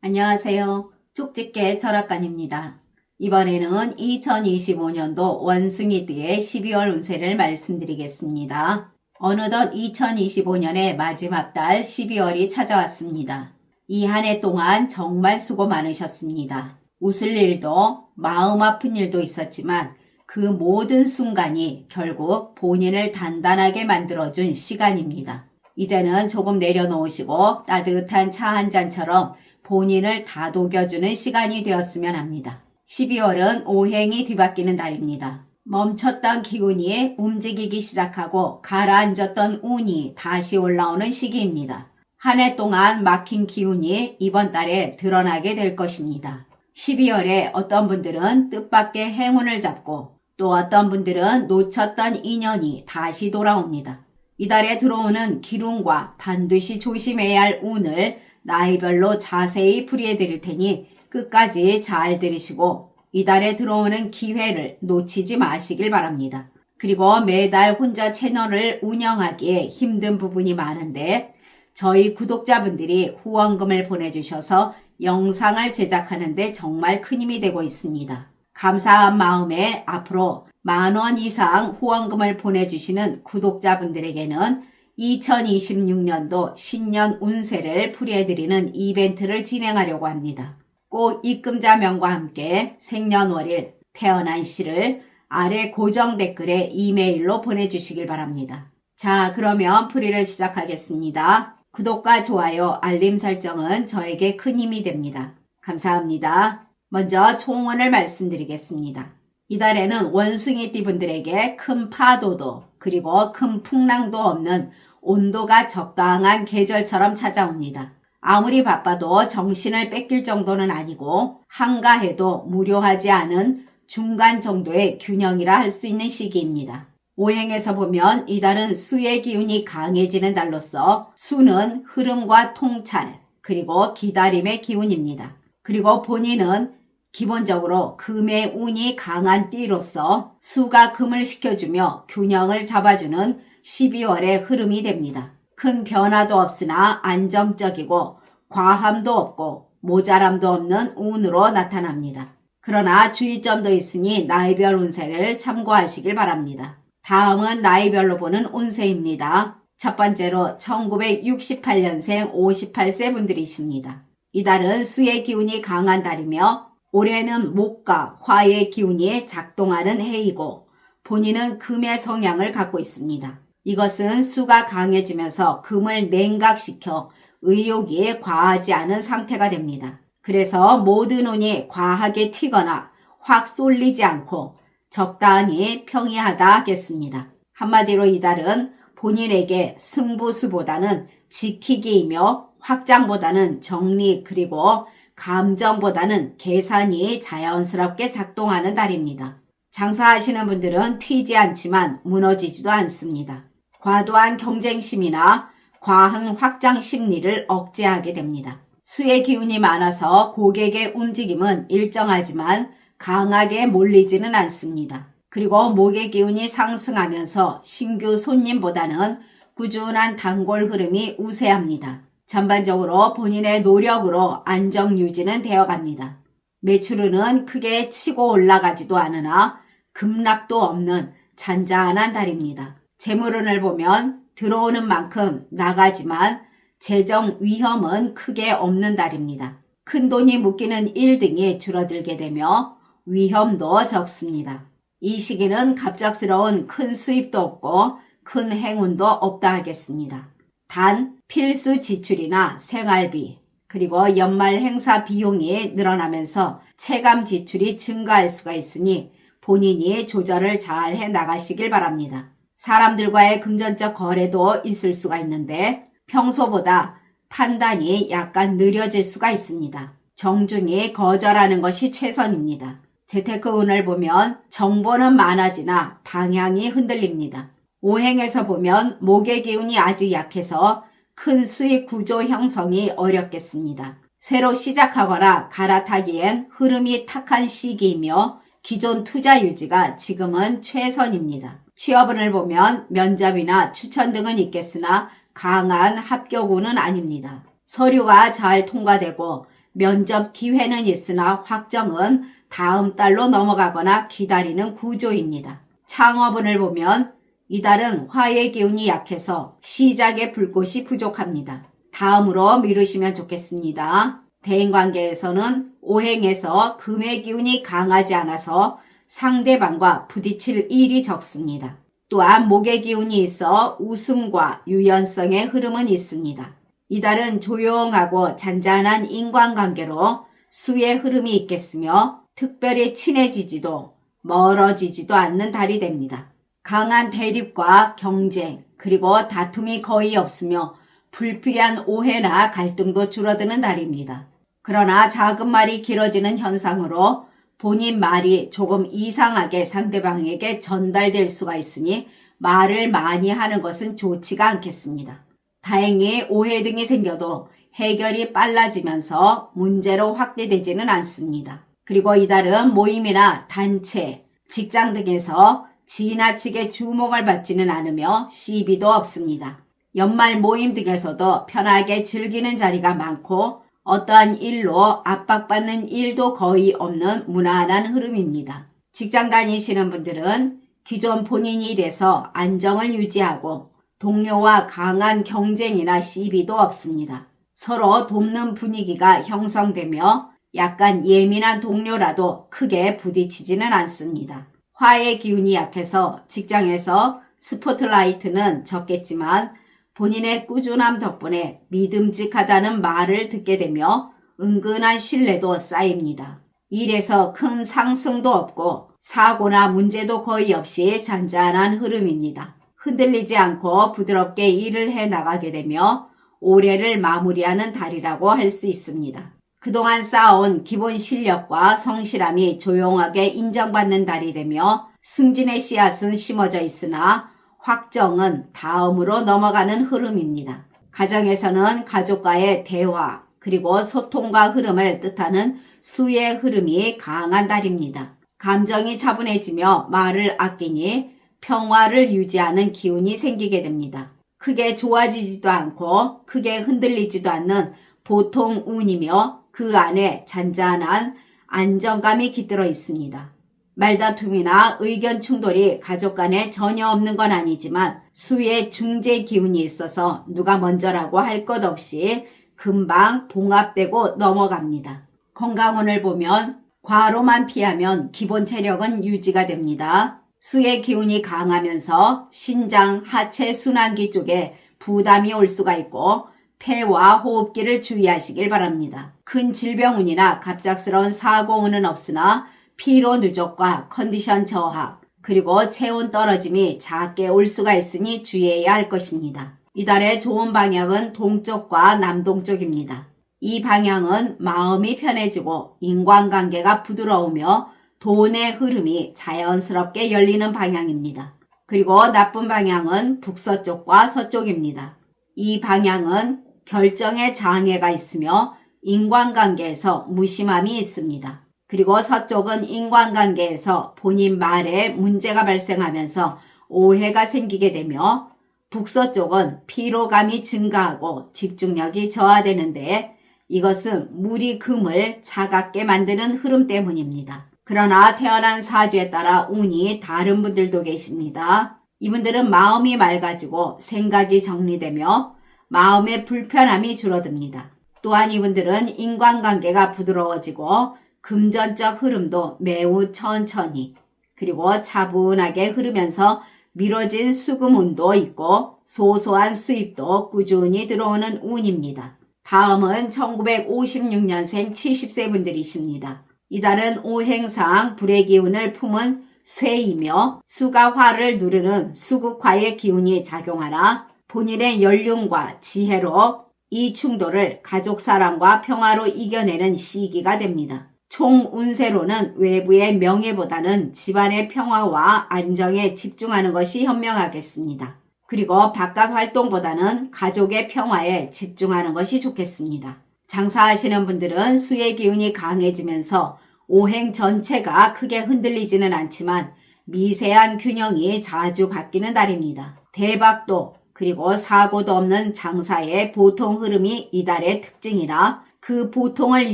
안녕하세요. 쪽집게 철학관입니다. 이번에는 2025년도 원숭이띠의 12월 운세를 말씀드리겠습니다. 어느덧 2025년의 마지막 달 12월이 찾아왔습니다. 이 한 해 동안 정말 수고 많으셨습니다. 웃을 일도 마음 아픈 일도 있었지만 그 모든 순간이 결국 본인을 단단하게 만들어준 시간입니다. 이제는 조금 내려놓으시고 따뜻한 차 한 잔처럼 본인을 다독여주는 시간이 되었으면 합니다. 12월은 오행이 뒤바뀌는 달입니다. 멈췄던 기운이 움직이기 시작하고 가라앉았던 운이 다시 올라오는 시기입니다. 한 해 동안 막힌 기운이 이번 달에 드러나게 될 것입니다. 12월에 어떤 분들은 뜻밖의 행운을 잡고 또 어떤 분들은 놓쳤던 인연이 다시 돌아옵니다. 이달에 들어오는 기운과 반드시 조심해야 할 운을 나이별로 자세히 풀이해 드릴 테니 끝까지 잘 들으시고 이달에 들어오는 기회를 놓치지 마시길 바랍니다. 그리고 매달 혼자 채널을 운영하기에 힘든 부분이 많은데 저희 구독자분들이 후원금을 보내주셔서 영상을 제작하는데 정말 큰 힘이 되고 있습니다. 감사한 마음에 앞으로 10,000원 이상 후원금을 보내주시는 구독자분들에게는 2026년도 신년 운세를 풀이해드리는 이벤트를 진행하려고 합니다. 꼭 입금자명과 함께 생년월일, 태어난 시를 아래 고정 댓글에 이메일로 보내주시길 바랍니다. 자, 그러면 풀이를 시작하겠습니다. 구독과 좋아요, 알림 설정은 저에게 큰 힘이 됩니다. 감사합니다. 먼저 총운을 말씀드리겠습니다. 이달에는 원숭이띠 분들에게 큰 파도도 그리고 큰 풍랑도 없는 온도가 적당한 계절처럼 찾아옵니다. 아무리 바빠도 정신을 뺏길 정도는 아니고 한가해도 무료하지 않은 중간 정도의 균형이라 할 수 있는 시기입니다. 오행에서 보면 이달은 수의 기운이 강해지는 달로서 수는 흐름과 통찰 그리고 기다림의 기운입니다. 그리고 본인은 기본적으로 금의 운이 강한 띠로서 수가 금을 시켜주며 균형을 잡아주는 12월의 흐름이 됩니다. 큰 변화도 없으나 안정적이고 과함도 없고 모자람도 없는 운으로 나타납니다. 그러나 주의점도 있으니 나이별 운세를 참고하시길 바랍니다. 다음은 나이별로 보는 운세입니다. 첫 번째로 1968년생 58세 분들이십니다. 이달은 수의 기운이 강한 달이며 올해는 목과 화의 기운이 작동하는 해이고 본인은 금의 성향을 갖고 있습니다. 이것은 수가 강해지면서 금을 냉각시켜 의욕이 과하지 않은 상태가 됩니다. 그래서 모든 운이 과하게 튀거나 확 쏠리지 않고 적당히 평이하다 하겠습니다. 한마디로 이달은 본인에게 승부수보다는 지키기이며 확장보다는 정리 그리고 감정보다는 계산이 자연스럽게 작동하는 달입니다. 장사하시는 분들은 튀지 않지만 무너지지도 않습니다. 과도한 경쟁심이나 과한 확장 심리를 억제하게 됩니다. 수의 기운이 많아서 고객의 움직임은 일정하지만 강하게 몰리지는 않습니다. 그리고 목의 기운이 상승하면서 신규 손님보다는 꾸준한 단골 흐름이 우세합니다. 전반적으로 본인의 노력으로 안정 유지는 되어갑니다. 매출은 크게 치고 올라가지도 않으나 급락도 없는 잔잔한 달입니다. 재물운을 보면 들어오는 만큼 나가지만 재정 위험은 크게 없는 달입니다. 큰 돈이 묶이는 일 등이 줄어들게 되며 위험도 적습니다. 이 시기는 갑작스러운 큰 수입도 없고 큰 행운도 없다 하겠습니다. 단 필수 지출이나 생활비 그리고 연말 행사 비용이 늘어나면서 체감 지출이 증가할 수가 있으니 본인이 조절을 잘 해 나가시길 바랍니다. 사람들과의 금전적 거래도 있을 수가 있는데 평소보다 판단이 약간 느려질 수가 있습니다. 정중히 거절하는 것이 최선입니다. 재테크 운을 보면 정보는 많아지나 방향이 흔들립니다. 오행에서 보면 목의 기운이 아직 약해서 큰 수익 구조 형성이 어렵겠습니다. 새로 시작하거나 갈아타기엔 흐름이 탁한 시기이며 기존 투자 유지가 지금은 최선입니다. 취업운을 보면 면접이나 추천 등은 있겠으나 강한 합격운은 아닙니다. 서류가 잘 통과되고 면접 기회는 있으나 확정은 다음 달로 넘어가거나 기다리는 구조입니다. 창업운을 보면 이달은 화의 기운이 약해서 시작의 불꽃이 부족합니다. 다음으로 미루시면 좋겠습니다. 대인관계에서는 오행에서 금의 기운이 강하지 않아서 상대방과 부딪힐 일이 적습니다. 또한 목의 기운이 있어 웃음과 유연성의 흐름은 있습니다. 이달은 조용하고 잔잔한 인간관계로 수의 흐름이 있겠으며 특별히 친해지지도 멀어지지도 않는 달이 됩니다. 강한 대립과 경쟁 그리고 다툼이 거의 없으며 불필요한 오해나 갈등도 줄어드는 달입니다. 그러나 작은 말이 길어지는 현상으로 본인 말이 조금 이상하게 상대방에게 전달될 수가 있으니 말을 많이 하는 것은 좋지가 않겠습니다. 다행히 오해 등이 생겨도 해결이 빨라지면서 문제로 확대되지는 않습니다. 그리고 이달은 모임이나 단체, 직장 등에서 지나치게 주목을 받지는 않으며 시비도 없습니다. 연말 모임 등에서도 편하게 즐기는 자리가 많고 어떠한 일로 압박받는 일도 거의 없는 무난한 흐름입니다. 직장 다니시는 분들은 기존 본인 일에서 안정을 유지하고 동료와 강한 경쟁이나 시비도 없습니다. 서로 돕는 분위기가 형성되며 약간 예민한 동료라도 크게 부딪히지는 않습니다. 화의 기운이 약해서 직장에서 스포트라이트는 적겠지만 본인의 꾸준함 덕분에 믿음직하다는 말을 듣게 되며 은근한 신뢰도 쌓입니다. 일에서 큰 상승도 없고 사고나 문제도 거의 없이 잔잔한 흐름입니다. 흔들리지 않고 부드럽게 일을 해나가게 되며 올해를 마무리하는 달이라고 할 수 있습니다. 그동안 쌓아온 기본 실력과 성실함이 조용하게 인정받는 달이 되며 승진의 씨앗은 심어져 있으나 확정은 다음으로 넘어가는 흐름입니다. 가정에서는 가족과의 대화 그리고 소통과 흐름을 뜻하는 수의 흐름이 강한 달입니다. 감정이 차분해지며 말을 아끼니 평화를 유지하는 기운이 생기게 됩니다. 크게 좋아지지도 않고 크게 흔들리지도 않는 보통 운이며 그 안에 잔잔한 안정감이 깃들어 있습니다. 말다툼이나 의견 충돌이 가족 간에 전혀 없는 건 아니지만 수의 중재 기운이 있어서 누가 먼저라고 할 것 없이 금방 봉합되고 넘어갑니다. 건강운을 보면 과로만 피하면 기본 체력은 유지가 됩니다. 수의 기운이 강하면서 신장, 하체, 순환기 쪽에 부담이 올 수가 있고 폐와 호흡기를 주의하시길 바랍니다. 큰 질병운이나 갑작스러운 사고운은 없으나 피로 누적과 컨디션 저하 그리고 체온 떨어짐이 작게 올 수가 있으니 주의해야 할 것입니다. 이달의 좋은 방향은 동쪽과 남동쪽입니다. 이 방향은 마음이 편해지고 인간관계가 부드러우며 돈의 흐름이 자연스럽게 열리는 방향입니다. 그리고 나쁜 방향은 북서쪽과 서쪽입니다. 이 방향은 결정에 장애가 있으며 인간관계에서 무심함이 있습니다. 그리고 서쪽은 인간관계에서 본인 말에 문제가 발생하면서 오해가 생기게 되며 북서쪽은 피로감이 증가하고 집중력이 저하되는데 이것은 물이 금을 차갑게 만드는 흐름 때문입니다. 그러나 태어난 사주에 따라 운이 다른 분들도 계십니다. 이분들은 마음이 맑아지고 생각이 정리되며 마음의 불편함이 줄어듭니다. 또한 이분들은 인간관계가 부드러워지고 금전적 흐름도 매우 천천히 그리고 차분하게 흐르면서 미뤄진 수금운도 있고 소소한 수입도 꾸준히 들어오는 운입니다. 다음은 1956년생 70세 분들이십니다. 이달은 오행상 불의 기운을 품은 쇠이며 수가 화를 누르는 수국화의 기운이 작용하나 본인의 연륜과 지혜로 이 충돌을 가족 사람과 평화로 이겨내는 시기가 됩니다. 총 운세로는 외부의 명예보다는 집안의 평화와 안정에 집중하는 것이 현명하겠습니다. 그리고 바깥 활동보다는 가족의 평화에 집중하는 것이 좋겠습니다. 장사하시는 분들은 수의 기운이 강해지면서 오행 전체가 크게 흔들리지는 않지만 미세한 균형이 자주 바뀌는 달입니다. 대박도 그리고 사고도 없는 장사의 보통 흐름이 이달의 특징이라 그 보통을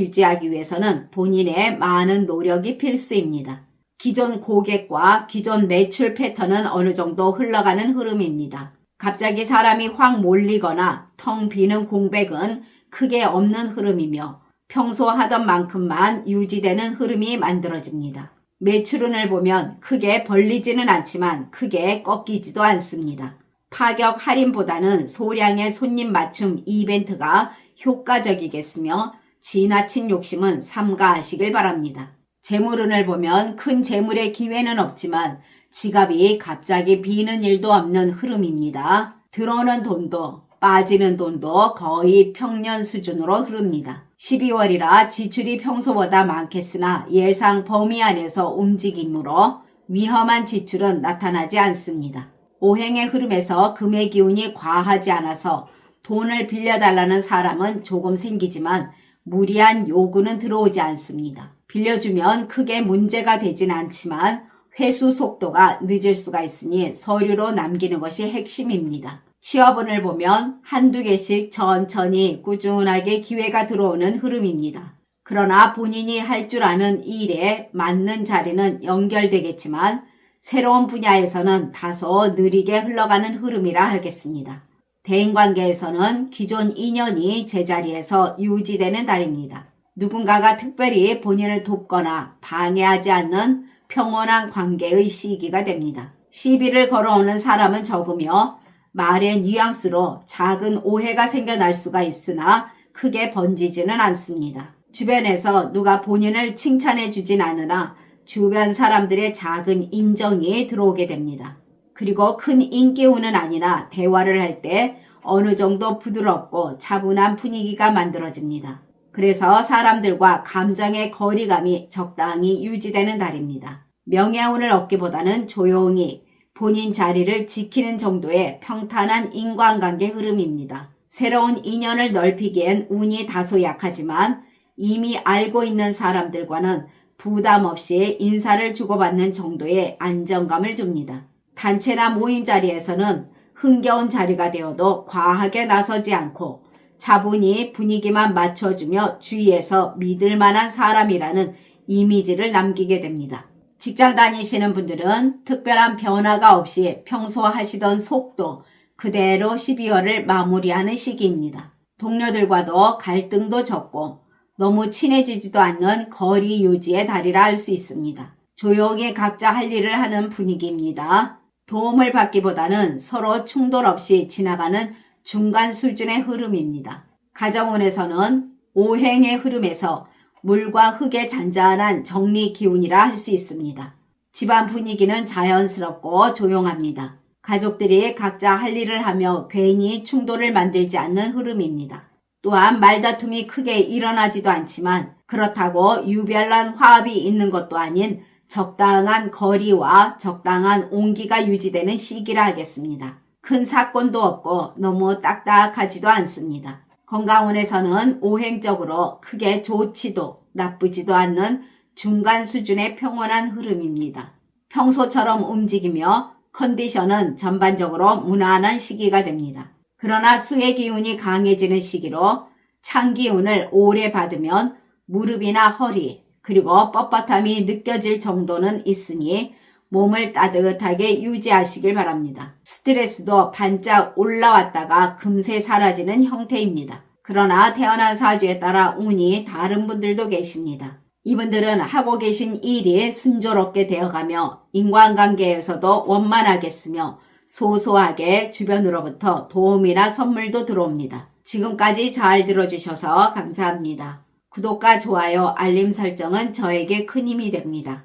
유지하기 위해서는 본인의 많은 노력이 필수입니다. 기존 고객과 기존 매출 패턴은 어느 정도 흘러가는 흐름입니다. 갑자기 사람이 확 몰리거나 텅 비는 공백은 크게 없는 흐름이며 평소 하던 만큼만 유지되는 흐름이 만들어집니다. 매출운을 보면 크게 벌리지는 않지만 크게 꺾이지도 않습니다. 파격 할인보다는 소량의 손님 맞춤 이벤트가 효과적이겠으며 지나친 욕심은 삼가하시길 바랍니다. 재물운을 보면 큰 재물의 기회는 없지만 지갑이 갑자기 비는 일도 없는 흐름입니다. 들어오는 돈도 빠지는 돈도 거의 평년 수준으로 흐릅니다. 12월이라 지출이 평소보다 많겠으나 예상 범위 안에서 움직이므로 위험한 지출은 나타나지 않습니다. 오행의 흐름에서 금의 기운이 과하지 않아서 돈을 빌려달라는 사람은 조금 생기지만 무리한 요구는 들어오지 않습니다. 빌려주면 크게 문제가 되진 않지만 회수 속도가 늦을 수가 있으니 서류로 남기는 것이 핵심입니다. 취업운을 보면 한두 개씩 천천히 꾸준하게 기회가 들어오는 흐름입니다. 그러나 본인이 할 줄 아는 일에 맞는 자리는 연결되겠지만 새로운 분야에서는 다소 느리게 흘러가는 흐름이라 하겠습니다. 대인관계에서는 기존 인연이 제자리에서 유지되는 달입니다. 누군가가 특별히 본인을 돕거나 방해하지 않는 평온한 관계의 시기가 됩니다. 시비를 걸어오는 사람은 적으며 말의 뉘앙스로 작은 오해가 생겨날 수가 있으나 크게 번지지는 않습니다. 주변에서 누가 본인을 칭찬해 주진 않으나 주변 사람들의 작은 인정이 들어오게 됩니다. 그리고 큰 인기운은 아니나 대화를 할 때 어느 정도 부드럽고 차분한 분위기가 만들어집니다. 그래서 사람들과 감정의 거리감이 적당히 유지되는 달입니다. 명예운을 얻기보다는 조용히 본인 자리를 지키는 정도의 평탄한 인간관계 흐름입니다. 새로운 인연을 넓히기엔 운이 다소 약하지만 이미 알고 있는 사람들과는 부담 없이 인사를 주고받는 정도의 안정감을 줍니다. 단체나 모임 자리에서는 흥겨운 자리가 되어도 과하게 나서지 않고 차분히 분위기만 맞춰주며 주위에서 믿을 만한 사람이라는 이미지를 남기게 됩니다. 직장 다니시는 분들은 특별한 변화가 없이 평소 하시던 속도 그대로 12월을 마무리하는 시기입니다. 동료들과도 갈등도 적고 너무 친해지지도 않는 거리 유지의 달이라 할 수 있습니다. 조용히 각자 할 일을 하는 분위기입니다. 도움을 받기보다는 서로 충돌 없이 지나가는 중간 수준의 흐름입니다. 가정운에서는 오행의 흐름에서 물과 흙의 잔잔한 정리 기운이라 할 수 있습니다. 집안 분위기는 자연스럽고 조용합니다. 가족들이 각자 할 일을 하며 괜히 충돌을 만들지 않는 흐름입니다. 또한 말다툼이 크게 일어나지도 않지만 그렇다고 유별난 화합이 있는 것도 아닌 적당한 거리와 적당한 온기가 유지되는 시기라 하겠습니다. 큰 사건도 없고 너무 딱딱하지도 않습니다. 건강운에서는 오행적으로 크게 좋지도 나쁘지도 않는 중간 수준의 평온한 흐름입니다. 평소처럼 움직이며 컨디션은 전반적으로 무난한 시기가 됩니다. 그러나 수의 기운이 강해지는 시기로 찬 기운을 오래 받으면 무릎이나 허리 그리고 뻣뻣함이 느껴질 정도는 있으니 몸을 따뜻하게 유지하시길 바랍니다. 스트레스도 반짝 올라왔다가 금세 사라지는 형태입니다. 그러나 태어난 사주에 따라 운이 다른 분들도 계십니다. 이분들은 하고 계신 일이 순조롭게 되어가며 인간관계에서도 원만하겠으며 소소하게 주변으로부터 도움이나 선물도 들어옵니다. 지금까지 잘 들어주셔서 감사합니다. 구독과 좋아요, 알림 설정은 저에게 큰 힘이 됩니다.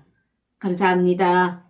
감사합니다.